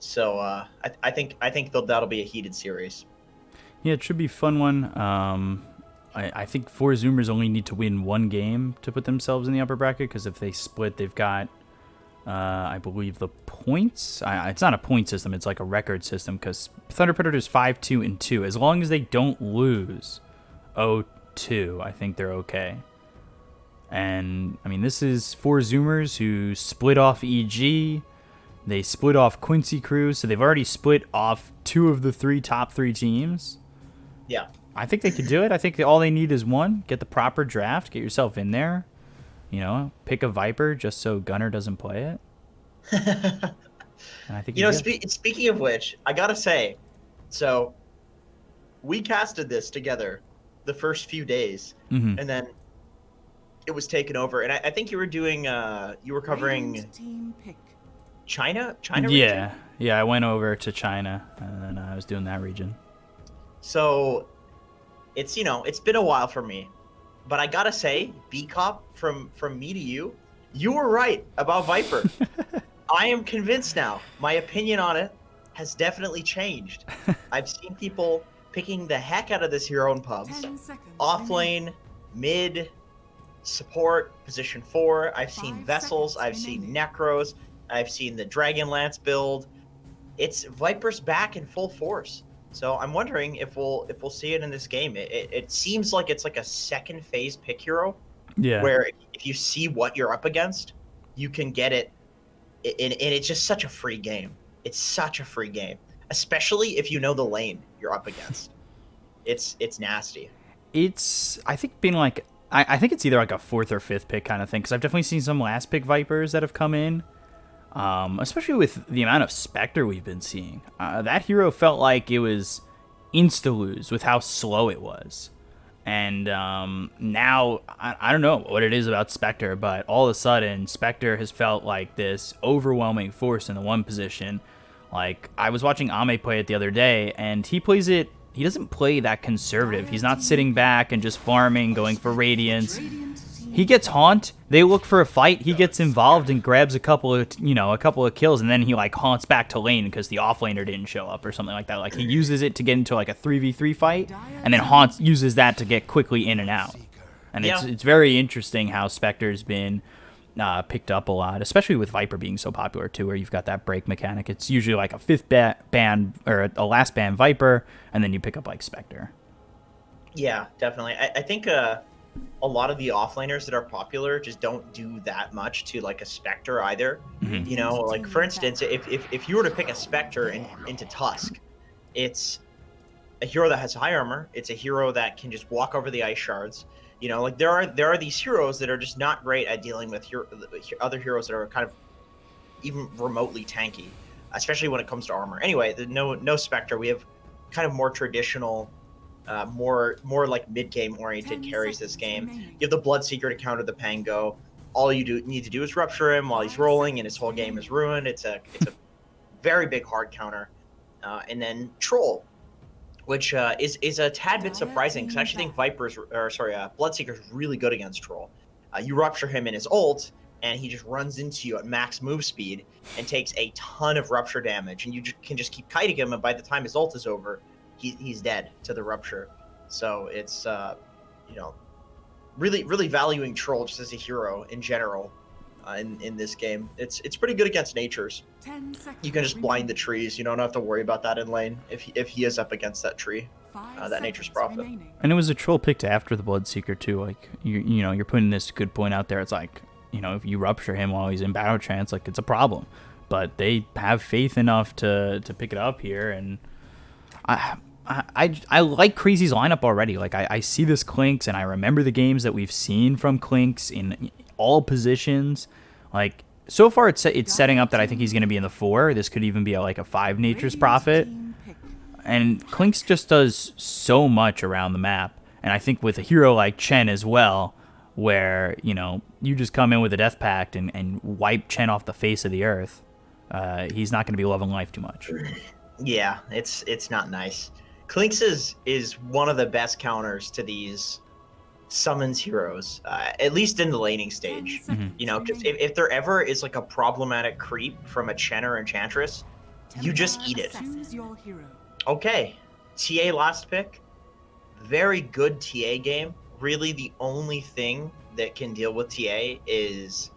So I think that'll be a heated series. Yeah, it should be a fun one. I think four Zoomers only need to win one game to put themselves in the upper bracket, because if they split, they've got, I believe, the points. It's not a point system, it's like a record system, because Thunder Predators 5-2-2. As long as they don't lose 0-2, I think they're okay. And, I mean, this is four Zoomers who split off EG. They split off Quincy Cruz, so they've already split off two of the top three teams. Yeah. I think they could do it. I think all they need is one. Get the proper draft. Get yourself in there. Pick a Viper just so Gunner doesn't play it. And I think Speaking of which, I gotta say, so we casted this together the first few days, Mm-hmm. and then it was taken over. And I think you were covering China region. Yeah. I went over to China, and then I was doing that region. So it's been a while for me, but I gotta say, Bkop, from me to you were right about Viper. I am convinced now. My opinion on it has definitely changed. I've seen people picking the heck out of this hero in pubs. Off lane, mid, support, position 4. I've seen Vessels. I've seen Necros. I've seen the Dragonlance build. It's Viper's back in full force. So I'm wondering if we'll see it in this game. It seems like it's like a second phase pick hero, where if you see what you're up against, you can get it. And it's just such a free game. It's such a free game, especially if you know the lane you're up against. It's nasty. It's, I think, being like, I think it's either like a fourth or fifth pick kind of thing, because I've definitely seen some last pick Vipers that have come in, especially with the amount of Spectre we've been seeing. That hero felt like it was insta-lose with how slow it was. And now, I don't know what it is about Spectre, but all of a sudden, Spectre has felt like this overwhelming force in the one position. Like, I was watching Ame play it the other day, and he doesn't play that conservative. He's not sitting back and just farming, going for Radiance. He gets haunt. They look for a fight. He gets involved and grabs a couple of kills, and then he like haunts back to lane because the offlaner didn't show up or something like that. Like, he uses it to get into like a 3v3 fight, and then haunts uses that to get quickly in and out. And it's very interesting how Spectre's been picked up a lot, especially with Viper being so popular too, where you've got that break mechanic. It's usually like a fifth ban or a last ban Viper, and then you pick up like Spectre. Yeah, definitely. I think a lot of the offlaners that are popular just don't do that much to like a Spectre either. Mm-hmm. Like for instance, if you were to pick a Spectre into Tusk, it's a hero that has high armor. It's a hero that can just walk over the ice shards. Like there are these heroes that are just not great at dealing with other heroes that are kind of even remotely tanky, especially when it comes to armor. Anyway, no Spectre. We have kind of more traditional, more like mid game oriented carries this game. You have the Bloodseeker to counter the Pango. All you need to do is rupture him while he's rolling, and his whole game is ruined. It's a very big hard counter, and then Troll, which is a tad bit surprising, because I actually think Bloodseeker is really good against Troll. You rupture him in his ult, and he just runs into you at max move speed and takes a ton of rupture damage, and you can just keep kiting him, and by the time his ult is over, he's dead to the rupture. So it's really really valuing Troll just as a hero in general. In this game, it's pretty good against natures. You can just blind the trees. You don't have to worry about that in lane if he is up against that tree, that nature's prophet. And it was a Troll picked after the Bloodseeker too. Like, you're putting this good point out there. It's like, if you rupture him while he's in battle trance, like, it's a problem. But they have faith enough to pick it up here, and I like Crazy's lineup already. Like, I see this Clinks, and I remember the games that we've seen from Clinks in all positions. Like, so far it's setting up that I think he's going to be in the 4. This could even be like a 5 Nature's Prophet. And Clinks just does so much around the map. And I think with a hero like Chen as well, where, you just come in with a Death Pact and wipe Chen off the face of the earth, he's not going to be loving life too much. Yeah, it's not nice. Clinks is one of the best counters to these summons heroes, at least in the laning stage. Because if there ever is like a problematic creep from a Chen or Enchantress, you just eat it. Choose your hero. Okay, TA last pick. Very good TA game. Really, the only thing that can deal with TA is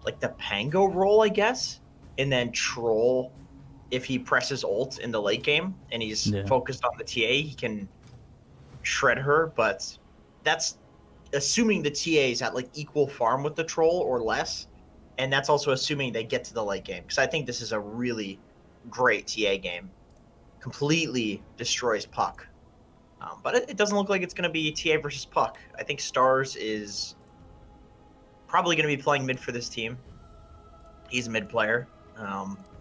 like the Pango roll, I guess, and then Troll. If he presses ult in the late game and he's focused on the TA, he can shred her. But that's assuming the TA is at like equal farm with the Troll or less, and that's also assuming they get to the late game. Because I think this is a really great TA game. Completely destroys Puck. But it doesn't look like it's going to be TA versus Puck. I think Stars is probably going to be playing mid for this team. He's a mid player.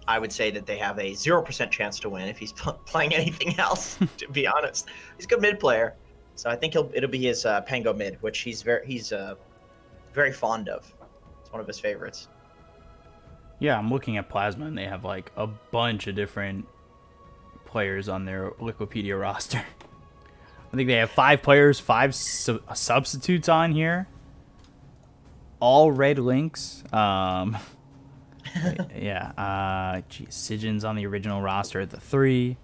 I would say that they have a 0% chance to win if he's playing anything else, to be honest. He's a good mid player. So I think it'll be his Pango mid, which he's very fond of. It's one of his favorites. Yeah, I'm looking at Plasma, and they have like a bunch of different players on their Wikipedia roster. I think they have 5 players, 5 substitutes on here. All red links. Yeah. Sijin's on the original roster at the 3.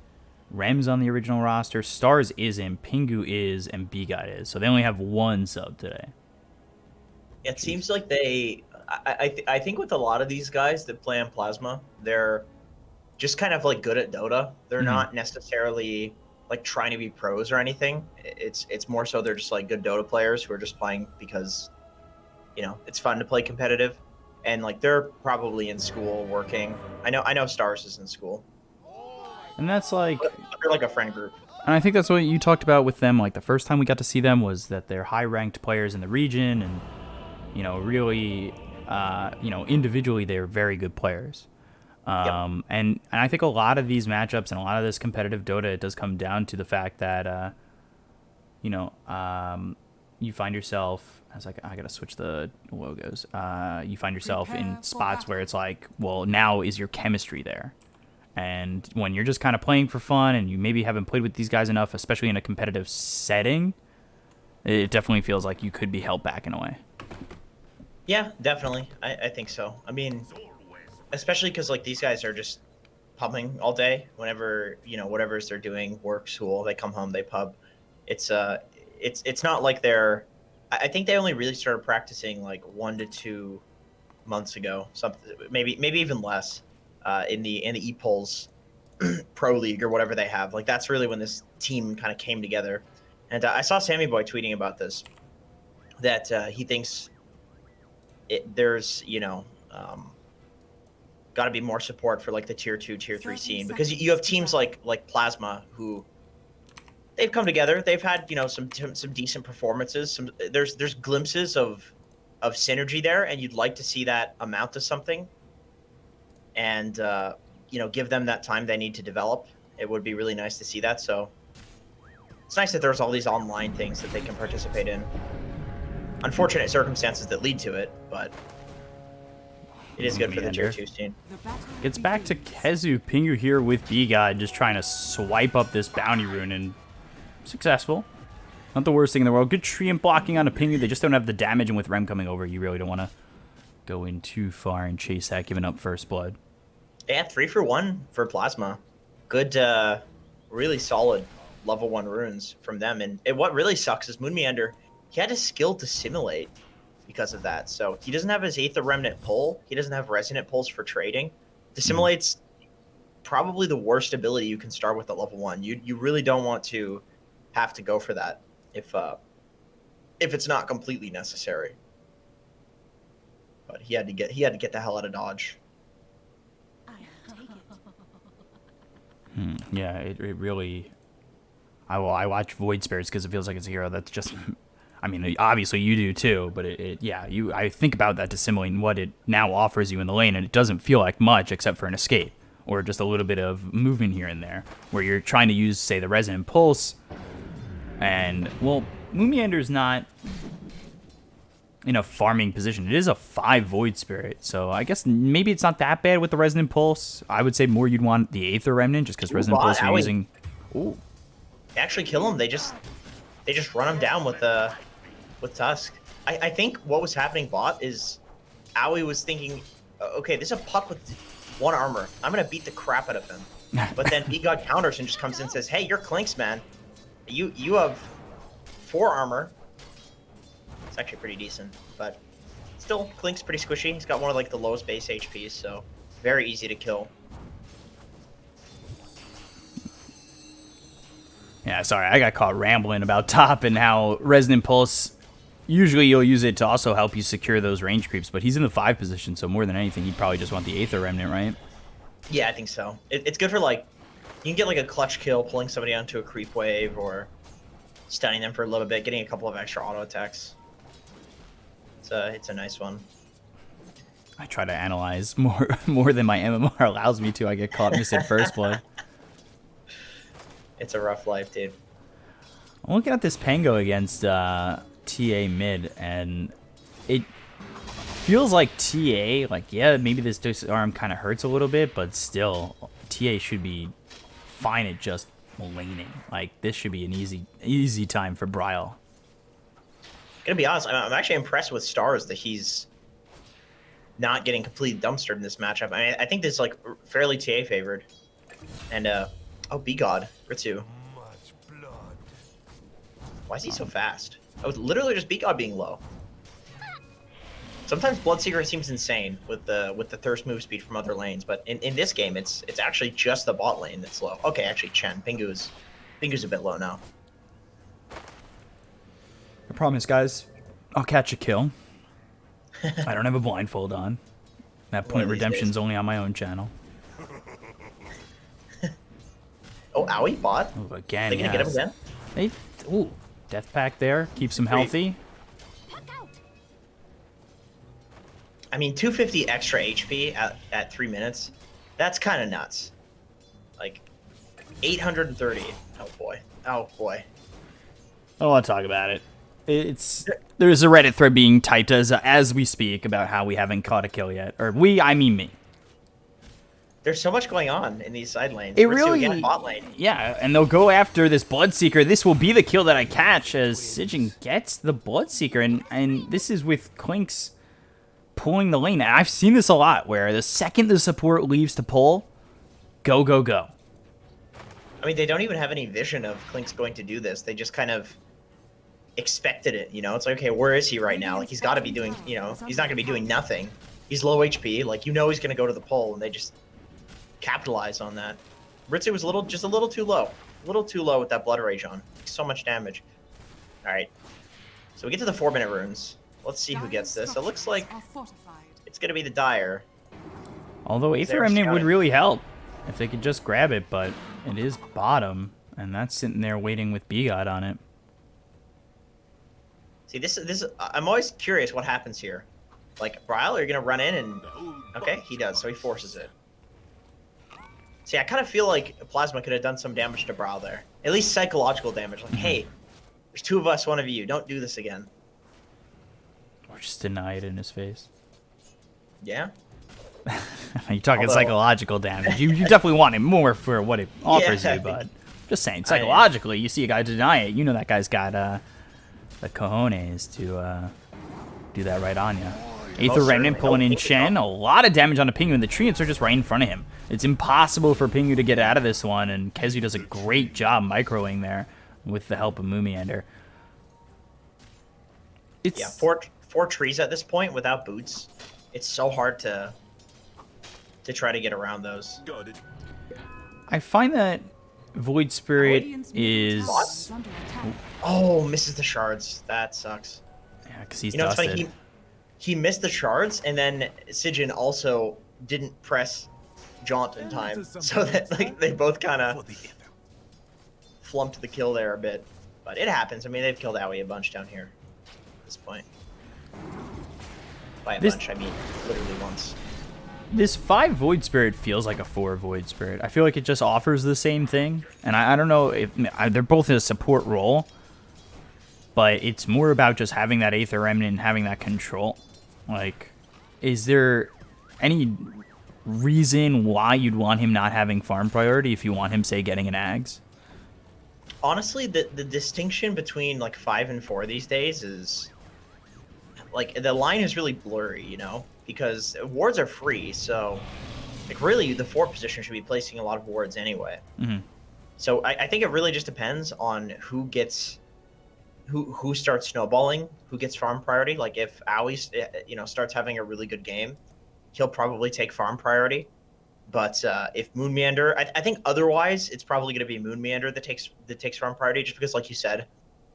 Rem's on the original roster. Stars isn't. Pingu is, and Bkop is. So they only have 1 sub today. It seems like they. I think with a lot of these guys that play on Plasma, they're just kind of like good at Dota. They're not necessarily like trying to be pros or anything. It's more so they're just like good Dota players who are just playing because, you know, it's fun to play competitive, and like they're probably in school working. I know Stars is in school, and that's like they're like a friend group. And I think that's what you talked about with them. Like the first time we got to see them was that they're high-ranked players in the region, and you know, really, you know, individually they're very good players. And I think a lot of these matchups and a lot of this competitive Dota, it does come down to the fact that, you know, you find yourself, I was like, I gotta switch the logos. You find yourself in spots where it's like, well, now is your chemistry there? And when you're just kind of playing for fun and you maybe haven't played with these guys enough, especially in a competitive setting, it definitely feels like you could be held back in a way. Yeah, definitely. I think so. I mean, especially because like these guys are just pubbing all day. Whenever, you know, whatever they're doing, work, school, they come home, they pub. It's not like they're. I think they only really started practicing like 1 to 2 months ago, something maybe even less, in the ePulse Pro League or whatever they have. Like that's really when this team kind of came together. And I saw Sammy Boy tweeting about this, that he thinks there's, you know, got to be more support for like the tier 2, tier 3 scene, because you have teams like Plasma who they've come together. They've had, you know, some decent performances. There's glimpses of synergy there, and you'd like to see that amount to something. And you know, give them that time they need to develop. It would be really nice to see that. So it's nice that there's all these online things that they can participate in. Unfortunate circumstances that lead to it, but it is good for the tier 2 scene. Gets back to Kezu. Pingu here with Bkop, just trying to swipe up this bounty rune, and successful. Not the worst thing in the world. Good tree and blocking on a Pingu. They just don't have the damage, and with Rem coming over, you really don't want to go in too far and chase that, giving up first blood. Yeah, 3 for 1 for Plasma. Good, really solid level 1 runes from them. And what really sucks is Moonmeander, he had a skill to simulate because of that. So he doesn't have his Aether Remnant pull. He doesn't have Resonant pulls for trading. Dissimulate's probably the worst ability you can start with at level 1. You really don't want to have to go for that if it's not completely necessary. But he had to get the hell out of Dodge. Yeah, it really. I watch Void Spirits because it feels like it's a hero that's just. I mean, obviously you do too, but I think about that Dissimulating, what it now offers you in the lane, and it doesn't feel like much except for an escape or just a little bit of movement here and there, where you're trying to use, say, the Resonant Pulse, and well, Moonmeander's not in a farming position. It is a 5 Void Spirit, so I guess maybe it's not that bad with the Resonant Pulse. I would say more you'd want the Aether Remnant, just because Resonant Pulse you're using. Ooh, they actually kill him. They just run him down with Tusk. I think what was happening bot is Aoi was thinking, okay, there's a Puck with 1 armor. I'm gonna beat the crap out of him. But then BGod counters and just comes in and says, hey, you're Clinks, man. You have 4 armor. It's actually pretty decent, but still, Clink's pretty squishy. He's got one of like the lowest base HPs, so very easy to kill. Yeah, sorry, I got caught rambling about top and how Resonant Pulse, usually you'll use it to also help you secure those range creeps, but he's in the 5 position, so more than anything, he'd probably just want the Aether Remnant, right? Yeah, I think so. It's good for like, you can get like a clutch kill, pulling somebody onto a creep wave, or stunning them for a little bit, getting a couple of extra auto attacks. It's a nice one. I try to analyze more than my MMR allows me to. I get caught missing first blood. It's a rough life, dude. I'm looking at this Pango against TA mid, and it feels like TA, like, yeah, maybe this disarm kind of hurts a little bit, but still, TA should be fine at just laning. Like, this should be an easy time for Bryle. Gonna be honest, I'm actually impressed with Stars that he's not getting completely dumpstered in this matchup. I mean, I think this is like fairly TA favored. And oh, Bkop Jenkins. Why is he so fast? Oh, it's literally just Bkop being low. Sometimes Bloodseeker seems insane with the thirst move speed from other lanes, but in this game, it's actually just the bot lane that's low. Okay, actually, Pingu's a bit low now. I promise, guys, I'll catch a kill. I don't have a blindfold on. That point redemption's only on my own channel. Oh, Owie bot. Oh, again, they gonna get him again? Ooh, death pack there keeps him healthy. I mean, 250 extra HP at 3 minutes. That's kind of nuts. Like 830. Oh boy. Oh boy. I don't want to talk about it. There's a Reddit thread being typed as we speak about how we haven't caught a kill yet, or I mean me. There's so much going on in these side lanes. It really, again, bot lane. Yeah, and they'll go after this Bloodseeker. This will be the kill that I catch as Sijin gets the Bloodseeker, and this is with Clinks pulling the lane. And I've seen this a lot, where the second the support leaves to pull, go, go, go. I mean, they don't even have any vision of Clinks going to do this. They just kind of expected it, you know? It's like, okay, where is he right now? Like, he's got to be doing, you know, he's not going to be doing nothing. He's low HP. Like, you know he's going to go to the pull, and they just capitalize on that. Ritsu was just a little too low. A little too low with that Blood Rage on. So much damage. All right. So we get to the 4-minute runes. Let's see who gets this. It looks like it's going to be the Dire. Although Aether Remnant would really help if they could just grab it, but it is bottom, and that's sitting there waiting with Bkop on it. See, this I'm always curious what happens here. Like, Bryle, are you going to run in and... Okay, he does, so he forces it. See, I kind of feel like Plasma could have done some damage to Bryle there. At least psychological damage. Like, hey, there's 2 of us, 1 of you. Don't do this again. Or just deny it in his face. Yeah? You're talking psychological damage. You definitely want it more for what it offers Yeah. you, but just saying, psychologically, you see a guy deny it, you know that guy's got the cojones to do that right on you. Aether Remnant pulling in Shen, a lot of damage on a Pingu, and the treants are just right in front of him. It's impossible for Pingu to get out of this one, and Kezu does a great job microing there with the help of Moomiander. Yeah, four trees at this point without boots. It's so hard to try to get around those. I find that Void Spirit is... Oh, misses the shards. That sucks. Yeah, because he's It's dusted. funny, he missed the shards, and then Sijin also didn't press Jaunt in time, so that like they both kind of flumped the kill there a bit. But it happens. I mean, they've killed Owie a bunch down here at this point. By a bunch, I mean literally once. This 5 Void Spirit feels like a 4 Void Spirit. I feel like it just offers the same thing. And I don't know if they're both in a support role, but it's more about just having that Aether Remnant and having that control. Like, is there any reason why you'd want him not having farm priority if you want him, say, getting an Ags? Honestly, the distinction between like 5 and 4 these days is like the line is really blurry, you know, because wards are free. So Like really, the forward position should be placing a lot of wards anyway. Mm-hmm. So I think it really just depends on who starts snowballing, who gets farm priority. Like if Aoi, starts having a really good game, he'll probably take farm priority. But if Moon Meander, I think otherwise it's probably going to be Moon Meander that takes farm priority, just because, like you said,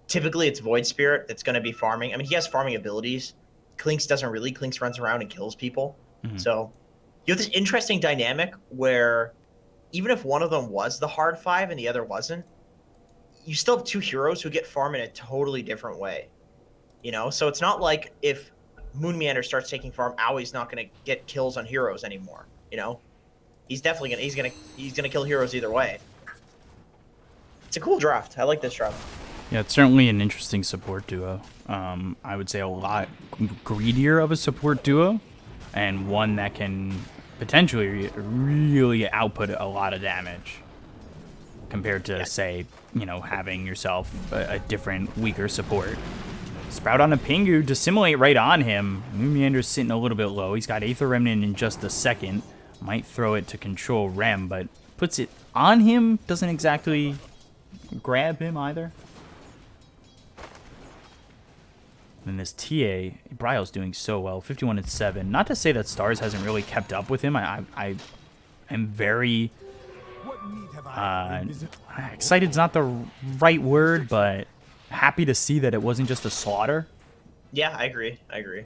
typically it's Void Spirit that's going to be farming. I mean, he has farming abilities. Clinks doesn't really. Clinks runs around and kills people. Mm-hmm. So you have this interesting dynamic where even if one of them was the hard 5 and the other wasn't, you still have two heroes who get farm in a totally different way. So it's not like if Moon Meander starts taking farm, Aoi's not going to get kills on heroes anymore. He's definitely gonna kill heroes either way. It's a cool draft. I like this draft. Yeah, it's certainly an interesting support duo. I would say a lot greedier of a support duo, and one that can potentially really output a lot of damage compared to, say, having yourself a different, weaker support. Sprout on a Pingu, dissimulate right on him. Moon Meander's sitting a little bit low. He's got Aether Remnant in just a second. Might throw it to control Rem, but puts it on him. Doesn't exactly grab him either. And this TA, Bryle's doing so well, 51-7. Not to say that Stars hasn't really kept up with him. I am very excited's not the right word, but happy to see that it wasn't just a slaughter. Yeah, I agree.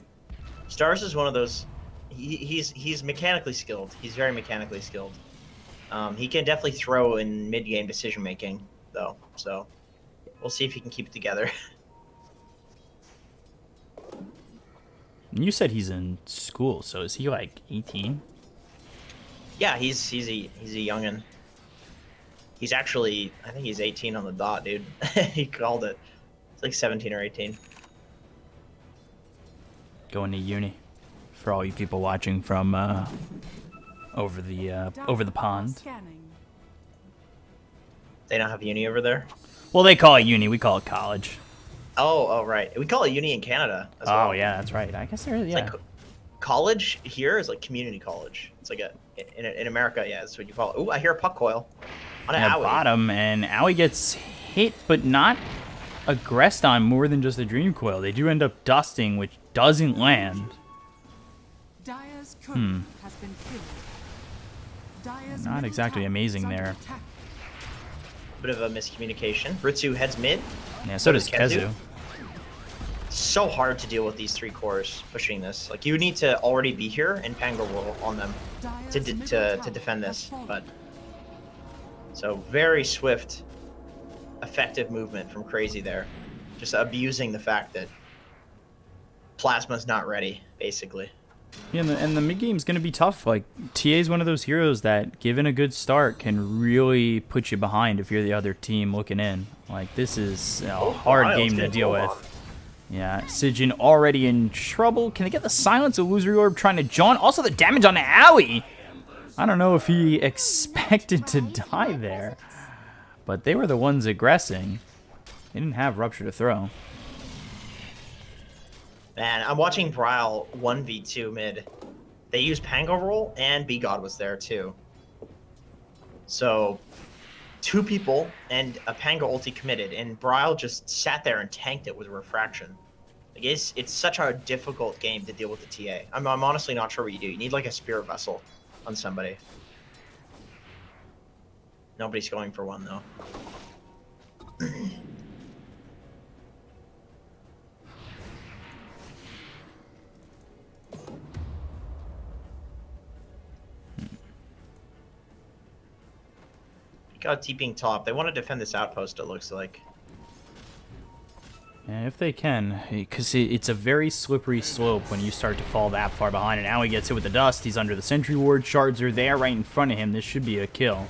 Stars is one of those. He's mechanically skilled. He's very mechanically skilled. He can definitely throw in mid-game decision making, though. So we'll see if he can keep it together. You said he's in school, so is he like 18? Yeah, he's a youngin. He's actually, I think he's 18 on the dot, dude. He called it. It's like 17 or 18. Going to uni. For all you people watching from over the pond. They don't have uni over there? Well, they call it uni. We call it college. Oh, right. We call it uni in Canada as well. Oh, yeah, that's right. I guess there is, yeah. Like, college here is like community college. It's like in America, yeah, that's what you call it. Ooh, I hear a puck coil on an Aoi. Bottom, and Aoi gets hit, but not aggressed on more than just a dream coil. They do end up dusting, which doesn't land. Dire's courier has been killed. Dire's Not exactly amazing there. Bit of a miscommunication. Ritsu heads mid. Yeah, so does Kezu. So hard to deal with these 3 cores pushing this. Like, you need to already be here and Pango roll on them to defend this. But so very swift, effective movement from Crazy there, just abusing the fact that Plasma's not ready, basically. Yeah, and the mid game's gonna be tough. Like, TA is one of those heroes that, given a good start, can really put you behind if you're the other team looking in. Like, this is a hard game to deal with. Yeah, Sijin already in trouble. Can they get the silence? Illusory Orb trying to jaunt. Also, the damage on the Aoi. I don't know if he expected to die there, but they were the ones aggressing. They didn't have Rupture to throw. Man, I'm watching Bryle 1v2 mid. They used Pango roll, and B-God was there too. So, 2 people and a Pango ulti committed, and Bryle just sat there and tanked it with Refraction. Like, it's such a difficult game to deal with the TA. I'm honestly not sure what you do. You need like a Spirit Vessel on somebody. Nobody's going for one though. Got TPing top. They want to defend this outpost, it looks like. Yeah, if they can, because it's a very slippery slope when you start to fall that far behind. And now he gets hit with the dust. He's under the sentry ward. Shards are there right in front of him. This should be a kill.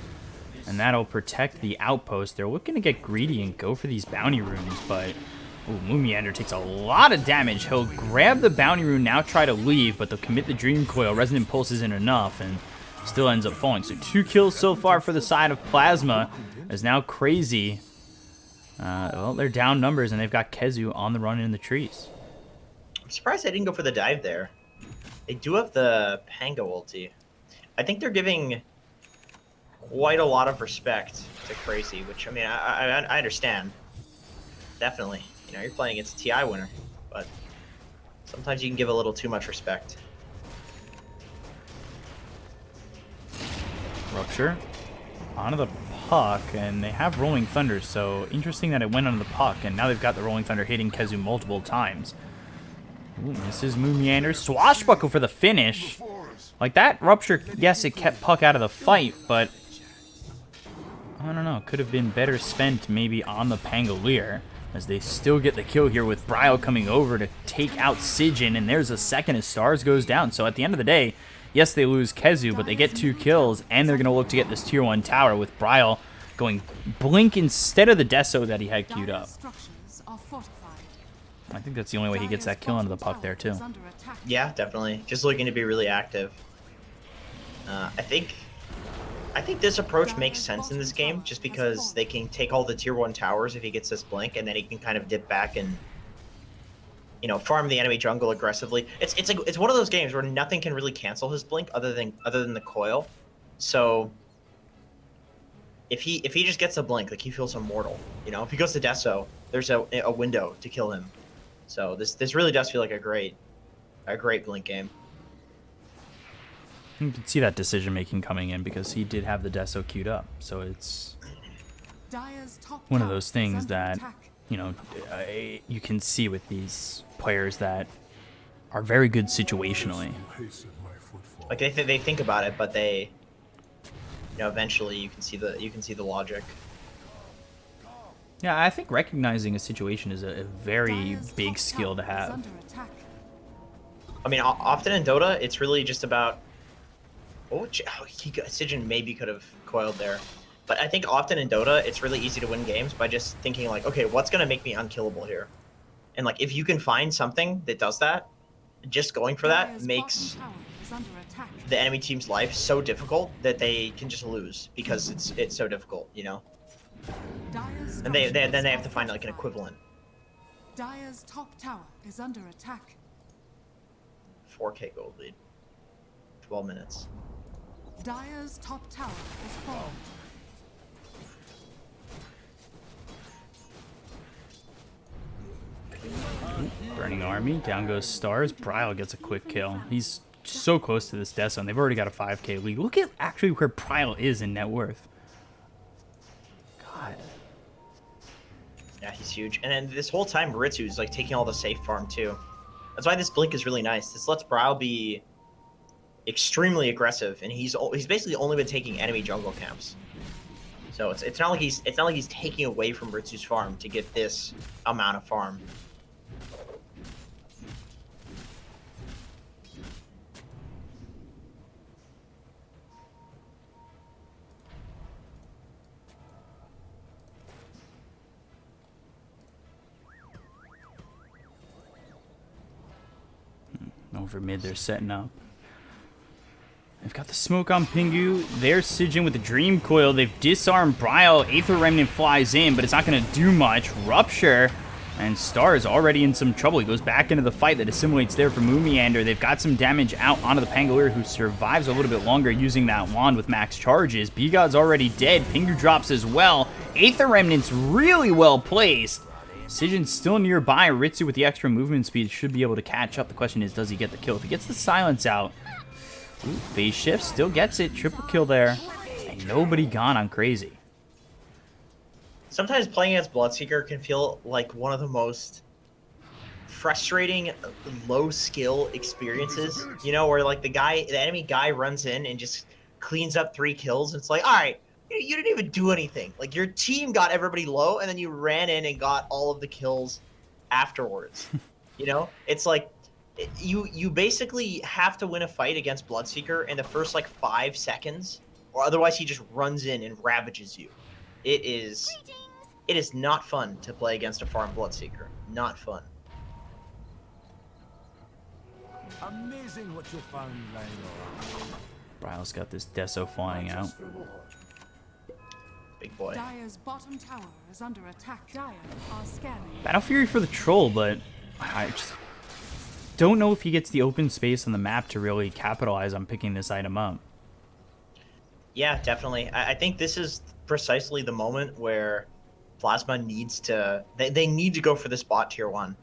And that'll protect the outpost. They're looking to get greedy and go for these bounty runes, but ooh, Moon Meander takes a lot of damage. He'll grab the bounty rune, now try to leave, but they'll commit the Dream Coil. Resonant Pulse isn't enough, and still ends up falling. So 2 kills so far for the side of Plasma, as now Crazy. Well, they're down numbers, and they've got Kezu on the run in the trees. I'm surprised they didn't go for the dive there. They do have the Pango ulti. I think they're giving quite a lot of respect to Crazy, which I mean, I understand. Definitely, you know, you're playing against a TI winner, but sometimes you can give a little too much respect. Rupture onto the puck, and they have Rolling Thunder, so interesting that it went onto the puck, and now they've got the Rolling Thunder hitting KheZu multiple times. Ooh, misses Moon Meander. Swashbuckle for the finish. Like that Rupture, yes, it kept puck out of the fight, but I don't know, could have been better spent maybe on the Pangolier, as they still get the kill here with Bryle coming over to take out Sijin, and there's a second as Stars goes down. So at the end of the day, yes, they lose KheZu, but they get 2 kills, and they're going to look to get this tier 1 tower with Bryle going Blink instead of the Deso that he had queued up. I think that's the only way he gets that kill into the puck there, too. Yeah, definitely. Just looking to be really active. I think this approach makes sense in this game, just because they can take all the tier 1 towers if he gets this blink, and then he can kind of dip back and, you know, farm the enemy jungle aggressively. It's one of those games where nothing can really cancel his blink other than the coil. So if he just gets a blink, like, he feels immortal. You know, if he goes to Deso, there's a window to kill him. So this really does feel like a great blink game. You can see that decision making coming in because he did have the Deso queued up. So it's one of those things that, you know, you can see with these players that are very good situationally. Like they think about it, but they, you know, eventually you can see the logic. Yeah, I think recognizing a situation is a very big skill to have. I mean, often in Dota, it's really just about. Sijin maybe could have coiled there. But I think often in Dota, it's really easy to win games by just thinking like, okay, what's going to make me unkillable here? And like, if you can find something that does that, just going for that makes the enemy team's life so difficult that they can just lose because it's so difficult, you know? And then they have to find like an equivalent. Dire's top tower is under attack. 4K gold lead. 12 minutes. Dire's top tower is fallen. Burning army, down goes Stars. Bryle gets a quick kill. He's so close to this Deso, and they've already got a 5K lead. Look at actually where Bryle is in net worth. God. Yeah, he's huge. And then this whole time, Ritsu's like taking all the safe farm too. That's why this blink is really nice. This lets Bryle be extremely aggressive, and he's basically only been taking enemy jungle camps. So it's not like he's taking away from Ritsu's farm to get this amount of farm. Over mid, they're setting up. They've got the smoke on Pingu. There's Sijin with the Dream Coil. They've disarmed Bryle. Aether Remnant flies in, but it's not going to do much. Rupture. And Star is already in some trouble. He goes back into the fight that assimilates there for Moomiander. They've got some damage out onto the Pangolier, who survives a little bit longer using that wand with max charges. B-God's already dead. Pingu drops as well. Aether Remnant's really well placed. Sijin's still nearby. Ritsu with the extra movement speed should be able to catch up. The question is, does he get the kill? If he gets the silence out, ooh, phase shift, still gets it. Triple kill there. And nobody gone on Crazy. Sometimes playing against Bloodseeker can feel like one of the most frustrating low skill experiences, you know, where like the enemy guy runs in and just cleans up 3 kills. And it's like, all right, you didn't even do anything. Like, your team got everybody low, and then you ran in and got all of the kills afterwards. You know, it's like you basically have to win a fight against Bloodseeker in the first like 5 seconds, or otherwise he just runs in and ravages you. It is not fun to play against a farm Bloodseeker. Not fun. Amazing what you found, Lionel. Bryle's got this Deso flying out. Big boy. Dire's bottom tower is under attack. Dire are scanning. Battle Fury for the troll, but I just don't know if he gets the open space on the map to really capitalize on picking this item up. Yeah, definitely. I think this is precisely the moment where Plasma needs to. They need to go for this bot tier 1.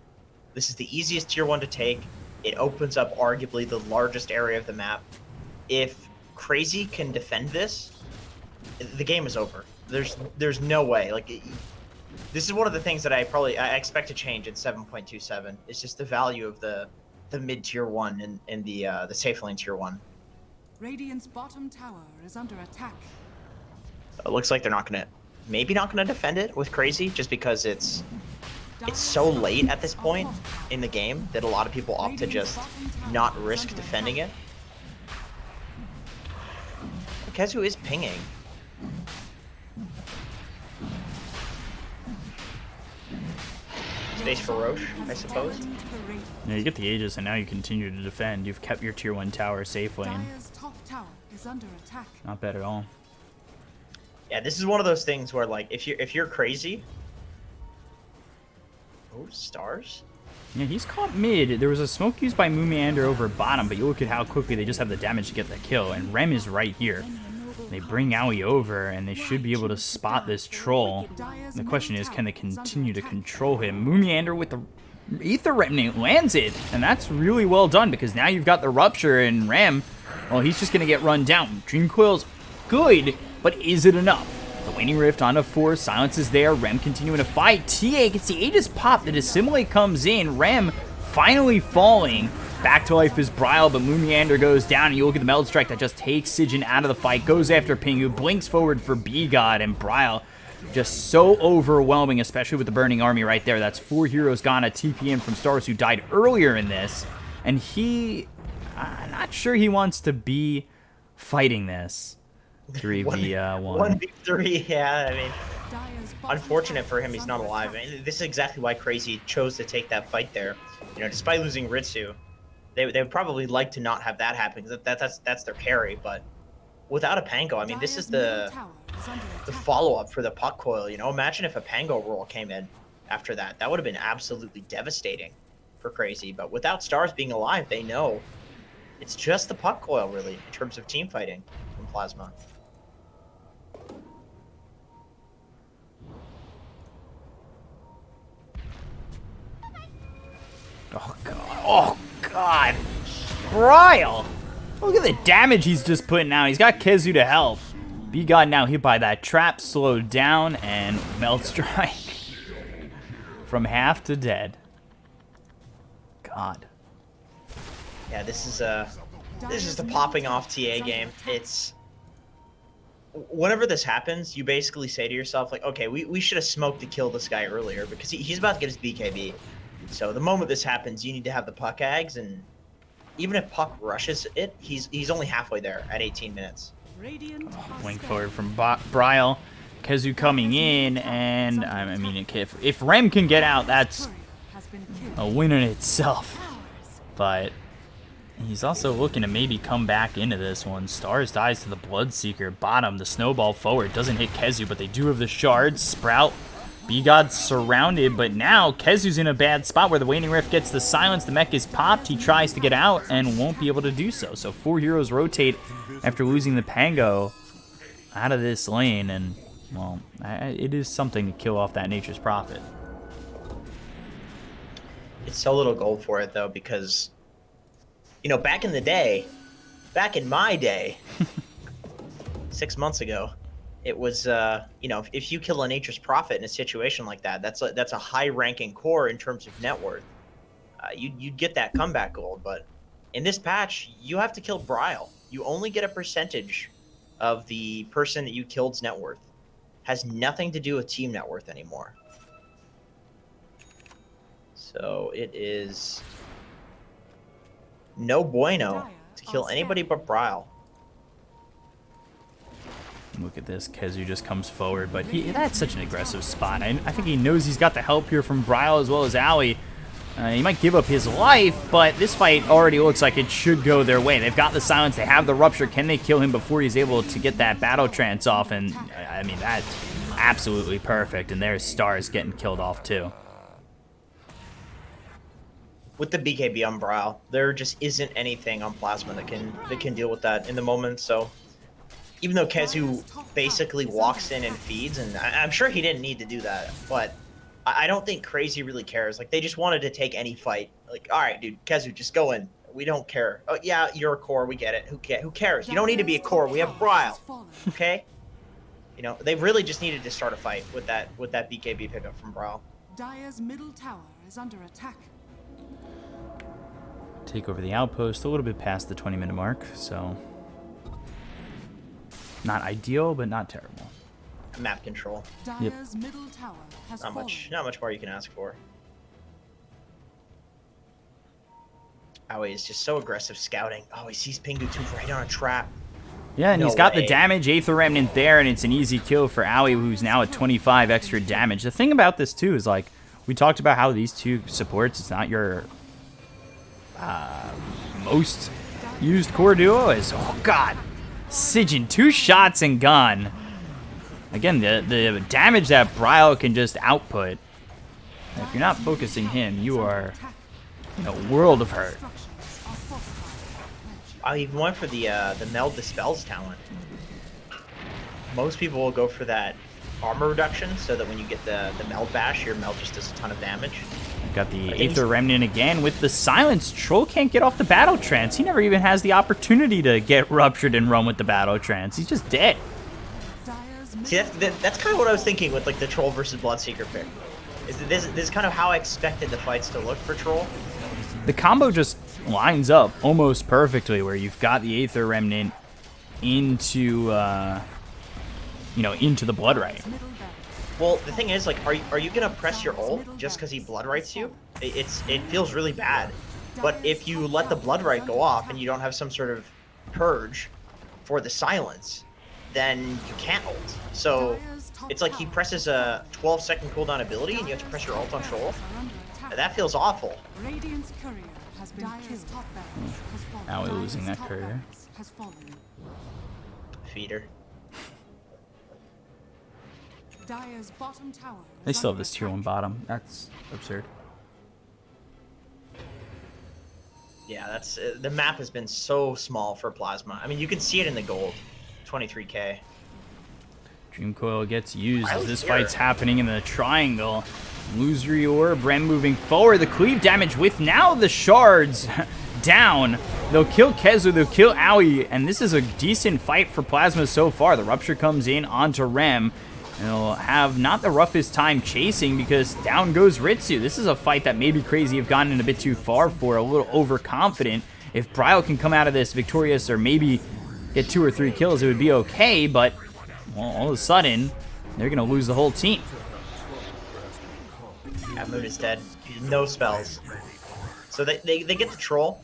This is the easiest tier 1 to take. It opens up arguably the largest area of the map. If Crazy can defend this, the game is over. There's no way. Like, this is one of the things that I expect to change in 7.27. It's just the value of the mid tier 1 and the safe lane tier 1. Radiant's bottom tower is under attack. It looks like they're maybe not gonna defend it with Crazy, just because it's so late at this point in the game that a lot of people opt to just not risk defending it. Kezu is pinging. Space for Roche, I suppose. Yeah, you get the Aegis, and now you continue to defend. You've kept your tier 1 tower safe lane. Dire's top tower is under attack. Not bad at all. Yeah, this is one of those things where, like, if you're Crazy. Oh, stars. Yeah, he's caught mid. There was a smoke used by Moomiander over bottom, but you look at how quickly they just have the damage to get the kill, and Rem is right here. They bring Aoi over, and they should be able to spot this troll. The question is, can they continue to control him? Moomiander with the Aether Remnant lands it, and that's really well done, because now you've got the Rupture, and Rem, well, he's just going to get run down. Dream Coil's good, but is it enough? The Waning Rift onto 4, silence is there, Rem continuing to fight. TA gets the Aegis pop, the Dissimulate comes in, Rem finally falling. Back to life is Bryle, but Moomiander goes down, and you look at the Meld Strike that just takes Sijin out of the fight, goes after Pingu, blinks forward for B-God, and Bryle just so overwhelming, especially with the Burning Army right there. That's 4 heroes gone at TPM from Stars, who died earlier in this, and I'm not sure he wants to be fighting this 3v1. 1v3, yeah, I mean, unfortunate for him he's not alive. I mean, this is exactly why Crazy chose to take that fight there. You know, despite losing Ritsu, they would probably like to not have that happen, because that's their carry, but without a Pango, I mean, this is the follow-up for the Puck Coil, you know? Imagine if a Pango roll came in after that. That would have been absolutely devastating for Crazy, but without Stars being alive, they know it's just the Puck Coil, really, in terms of team fighting from Plasma. Oh, God. Oh, God. Bryle! Look at the damage he's just putting out. He's got Kezu to help. B-God now hit by that trap, slowed down, and Melt Strike. From half to dead. God. Yeah, this is the popping off TA game. It's... Whenever this happens, you basically say to yourself, like, okay, we should have smoked to kill this guy earlier, because he's about to get his BKB. So the moment this happens, you need to have the Puck Ags, and even if Puck rushes it, he's only halfway there at 18 minutes. Wing forward from Bryle. Kezu coming in, and I mean, if Rem can get out, that's a win in itself. But he's also looking to maybe come back into this one. Stars dies to the Bloodseeker. Bottom, the snowball forward doesn't hit Kezu, but they do have the shards. Sprout. B-God's surrounded, but now Kezu's in a bad spot where the Waning Rift gets the silence. The mech is popped. He tries to get out and won't be able to do so. So 4 heroes rotate after losing the Pango out of this lane, and, well, it is something to kill off that Nature's Prophet. It's so little gold for it, though, because, you know, back in my day, 6 months ago, it was, you know, if you kill a Nature's Prophet in a situation like that, that's a high-ranking core in terms of net worth. You'd get that comeback gold, but in this patch, you have to kill Bryle. You only get a percentage of the person that you killed's net worth. Has nothing to do with team net worth anymore. So it is no bueno to kill anybody but Bryle. Look at this, Kezu just comes forward, but that's such an aggressive spot. I think he knows he's got the help here from Bryle as well as Aoi. He might give up his life, but this fight already looks like it should go their way. They've got the silence, they have the Rupture. Can they kill him before he's able to get that battle trance off? And, I mean, that's absolutely perfect. And there's Stars getting killed off, too. With the BKB on Bryle, there just isn't anything on Plasma that can deal with that in the moment, so even though Kezu basically walks in and feeds, and I'm sure he didn't need to do that, but I don't think Crazy really cares. Like, they just wanted to take any fight. Like, all right, dude, Kezu, just go in. We don't care. Oh, yeah, you're a core. We get it. Who cares? You don't need to be a core. We have Bryle. Okay? You know, they really just needed to start a fight with that BKB pickup from Bryle. Dire's middle tower is under attack. Take over the outpost a little bit past the 20-minute mark, so not ideal, but not terrible. Map control. Dire's middle tower has Not much more you can ask for. Aoi is just so aggressive scouting. Oh, he sees Pingu 2 right on a trap. Yeah, and No he's got way. the damage, Aether Remnant there, and it's an easy kill for Aoi, who's now at 25 extra damage. The thing about this, too, is, like, we talked about how these two supports, it's not your most used core duo. Is, oh, God, Sijin, 2 shots and gone. Again, the damage that Bryle can just output, if you're not focusing him, you are in a world of hurt. I even went for the Meld Dispels talent. Most people will go for that armor reduction, so that when you get the Meld Bash, your Meld just does a ton of damage. Got the Aether Remnant again with the silence. Troll can't get off the Battle Trance. He never even has the opportunity to get ruptured and run with the Battle Trance. He's just dead. See, that's kind of what I was thinking with like the Troll versus Bloodseeker pick. This is kind of how I expected the fights to look for Troll. The combo just lines up almost perfectly, where you've got the Aether Remnant into, into the Blood Right. Well, the thing is, like, are you gonna press your ult just because he Blood Rights you? It feels really bad. But if you let the Blood Right go off and you don't have some sort of purge for the silence, then you can't ult. So it's like he presses a 12-second cooldown ability and you have to press your ult on Troll. That feels awful. Radiant's courier has been killed. Now we're losing that courier. Feeder. Dire's bottom tower They is still have under this tier 1 attack. bottom. That's absurd. Yeah, that's the map has been so small for Plasma. I mean, you can see it in the gold, 23k. Dream Coil gets used I as was this here. fight's happening in the triangle. Illusory Orb, Rem moving forward. The cleave damage with now the shards down. They'll kill Kezu, they'll kill Aoi, and this is a decent fight for Plasma so far. The Rupture comes in onto Rem. And they'll have not the roughest time chasing because down goes Ritsu. This is a fight that maybe Crazy have gotten in a bit too far for, a little overconfident. If Bryle can come out of this victorious or maybe get 2 or 3 kills, it would be okay, but well, all of a sudden, they're going to lose the whole team. Yeah, Moon is dead. No spells. So they get the Troll,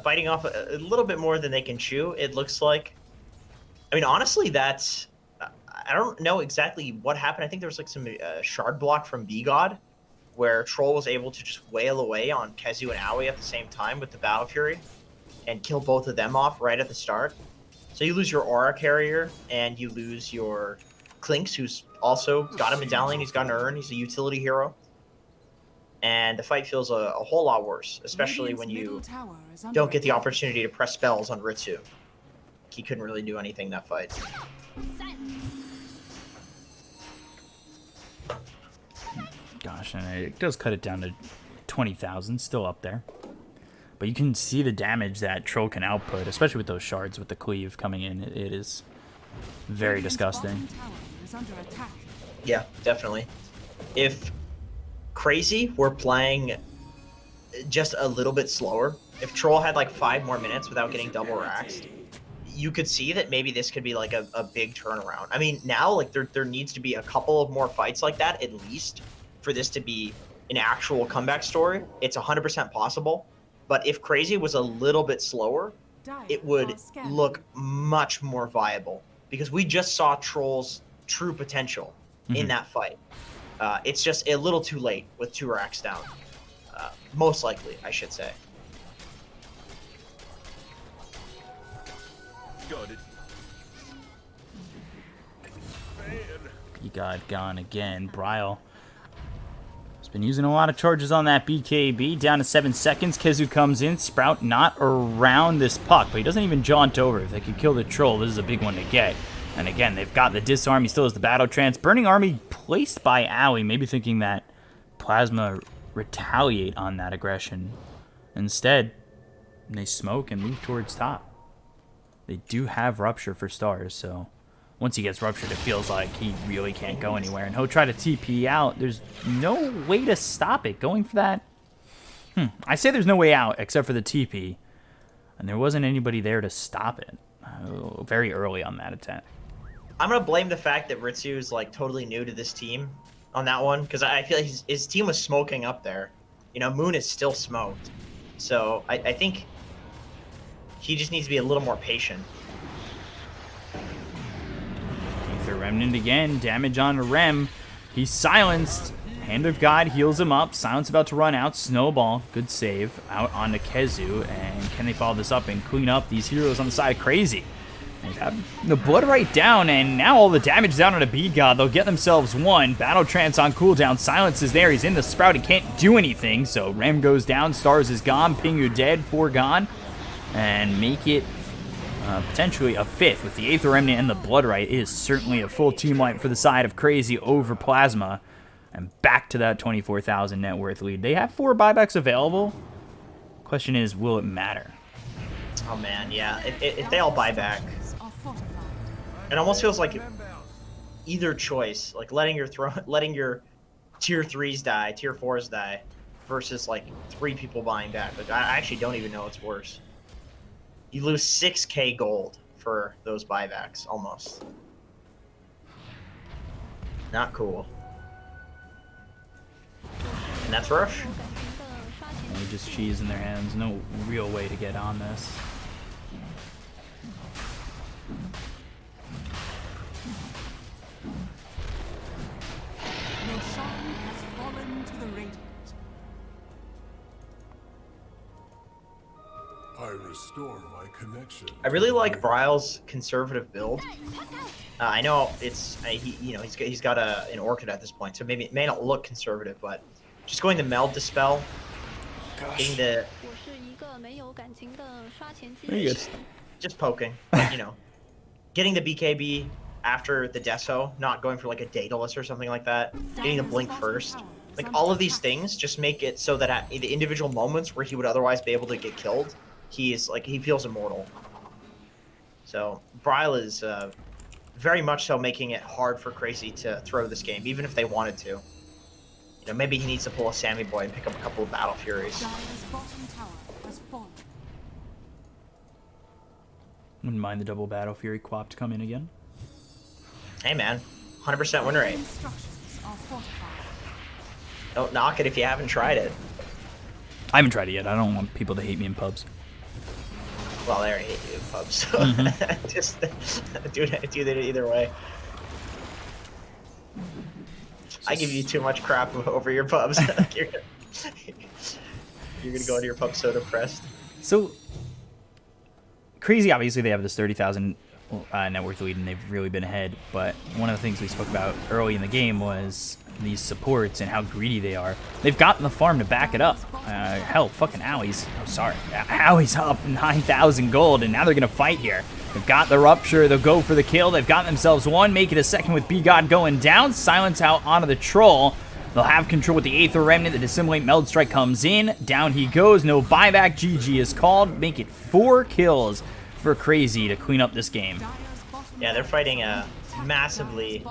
biting off a little bit more than they can chew, it looks like. I mean, honestly, that's... I don't know exactly what happened. I think there was like some shard block from B-God, where Troll was able to just wail away on Kezu and Aoi at the same time with the Battle Fury, and kill both of them off right at the start. So you lose your Aura Carrier, and you lose your Clinks, who's also got a medallion, he's got an urn, he's a utility hero. And the fight feels a whole lot worse, especially when you don't get the opportunity to press spells on Ritsu. He couldn't really do anything that fight. Gosh, and it does cut it down to 20,000, still up there. But you can see the damage that Troll can output, especially with those shards with the cleave coming in. It is very disgusting. Yeah, definitely. If Crazy were playing just a little bit slower, if Troll had like 5 more minutes without getting double raxed, you could see that maybe this could be like a big turnaround. I mean, now like there needs to be a couple of more fights like that at least for this to be an actual comeback story. It's 100% possible, but if Crazy was a little bit slower, it would look much more viable because we just saw Troll's true potential in that fight. It's just a little too late with 2 racks down. Most likely, I should say. Got it. You got gone again. Bryle has Been using a lot of charges on that BKB. Down to 7 seconds. KheZu comes in. Sprout not around this puck, but he doesn't even jaunt over. If they could kill the troll, this is a big one to get. And again, they've got the disarm. He still has the battle trance. Burning Army placed by Owie, maybe thinking that Plasma retaliate on that aggression. Instead, they smoke and move towards top. They do have Rupture for stars, so once he gets Ruptured, it feels like he really can't go anywhere. And he'll try to TP out. There's no way to stop it. Going for that... I say there's no way out except for the TP. And there wasn't anybody there to stop it very early on that attack. I'm going to blame the fact that Ritsu's like totally new to this team on that one, because I feel like his team was smoking up there. You know, Moon is still smoked. So I think he just needs to be a little more patient. Aether Remnant again. Damage on Rem. He's silenced. Hand of God heals him up. Silence about to run out. Snowball. Good save. Out onto KheZu. And can they follow this up and clean up these heroes on the side? Crazy. They have the blood right down, and now all the damage down on a Bkop. They'll get themselves one. Battle Trance on cooldown. Silence is there. He's in the Sprout. He can't do anything. So Rem goes down. Stars is gone. Pingu dead. 4 gone. And make it potentially a 5th with the Aether Remnant and the Blood Right. It is certainly a full team wipe for the side of Crazy over Plasma. And back to that 24,000 net worth lead. They have 4 buybacks available. Question is, will it matter? Oh man, yeah. If they all buy back, it almost feels like either choice, like letting your tier 3s die, tier 4s die, versus like 3 people buying back. Like I actually don't even know what's worse. You lose 6k gold for those buybacks, almost. Not cool. And that's Rush. They just cheese in their hands. No real way to get on this. Roshan has fallen to the Radiant. I restore my connection. I really like Bryle's conservative build. I know it's he's got an Orchid at this point, so maybe it may not look conservative, but just going the Meld Dispel, getting the just poking, like, getting the BKB after the Deso, not going for like a Daedalus or something like that, getting the Blink first. Like all of these things just make it so that at the individual moments where he would otherwise be able to get killed, he feels immortal. So Bryle is very much so making it hard for Crazy to throw this game, even if they wanted to. Maybe he needs to pull a Sammy Boy and pick up a couple of Battle Furies. Wouldn't mind the double Battle Fury Quap to come in again. Hey man, 100% win rate. Don't knock it if you haven't tried it. I haven't tried it yet. I don't want people to hate me in pubs. Well, they already hate you in pubs, so just do it either way. I give you too much crap over your pubs. you're gonna go into your pub so depressed. So Crazy, obviously they have this 30,000 net worth lead and they've really been ahead, but one of the things we spoke about early in the game was these supports and how greedy they are. They've gotten the farm to back it up. Hell, fucking Owie's, Owie's up 9,000 gold, and now they're gonna fight here. They've got the Rupture, they'll go for the kill, they've got themselves one, make it a second with Bkop going down, silence out onto the Troll. They'll have control with the Aether Remnant, the Dissimulate Meld Strike comes in, down he goes, no buyback, GG is called, make it 4 kills for Crazy to clean up this game. Yeah, they're fighting a massively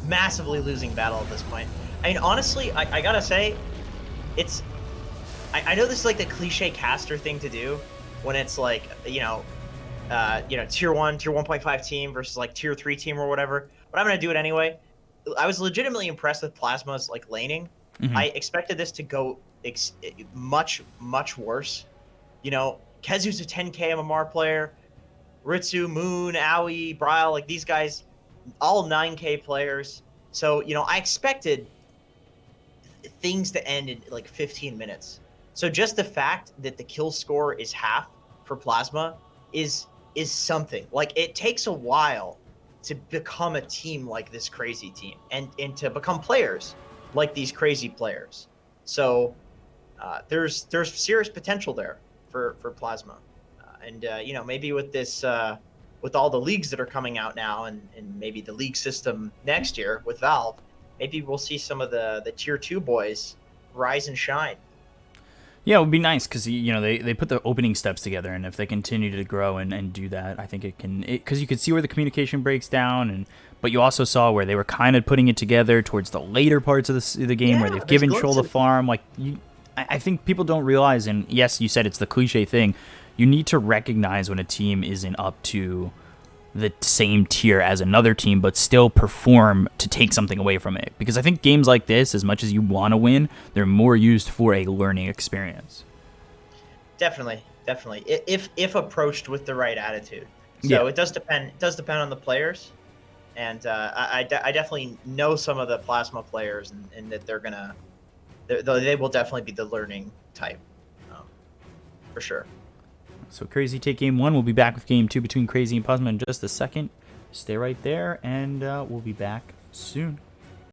losing battle at this point. I mean, honestly, I gotta say, I know this is like the cliche caster thing to do when it's like, tier 1.5 team versus like tier 3 team or whatever, but I'm gonna do it anyway. I was legitimately impressed with Plasma's like laning. I expected this to go much worse. KheZu's a 10k MMR player, Ritsu, Moon, Owie, Bryle, like these guys, all 9k players. So, I expected things to end in like 15 minutes. So just the fact that the kill score is half for Plasma is something. Like, it takes a while to become a team like this Crazy team and to become players like these crazy players. So there's serious potential there for Plasma, and maybe with this with all the leagues that are coming out now, and maybe the league system next year with Valve, maybe we'll see some of the tier 2 boys rise and shine. Yeah, it would be nice because they put the opening steps together, and if they continue to grow and do that, I think it can. Because you could see where the communication breaks down, but you also saw where they were kind of putting it together towards the later parts of the game, where they've given Troll the farm. Like I think people don't realize, and yes, you said it's the cliche thing. You need to recognize when a team isn't up to the same tier as another team, but still perform to take something away from it. Because I think games like this, as much as you want to win, they're more used for a learning experience. Definitely. If approached with the right attitude. So it does depend. It does depend on the players, and I definitely know some of the Plasma players, and that they will definitely be the learning type, for sure. So Crazy take game 1. We'll be back with game 2 between Crazy and Plasma in just a second. Stay right there, and we'll be back soon.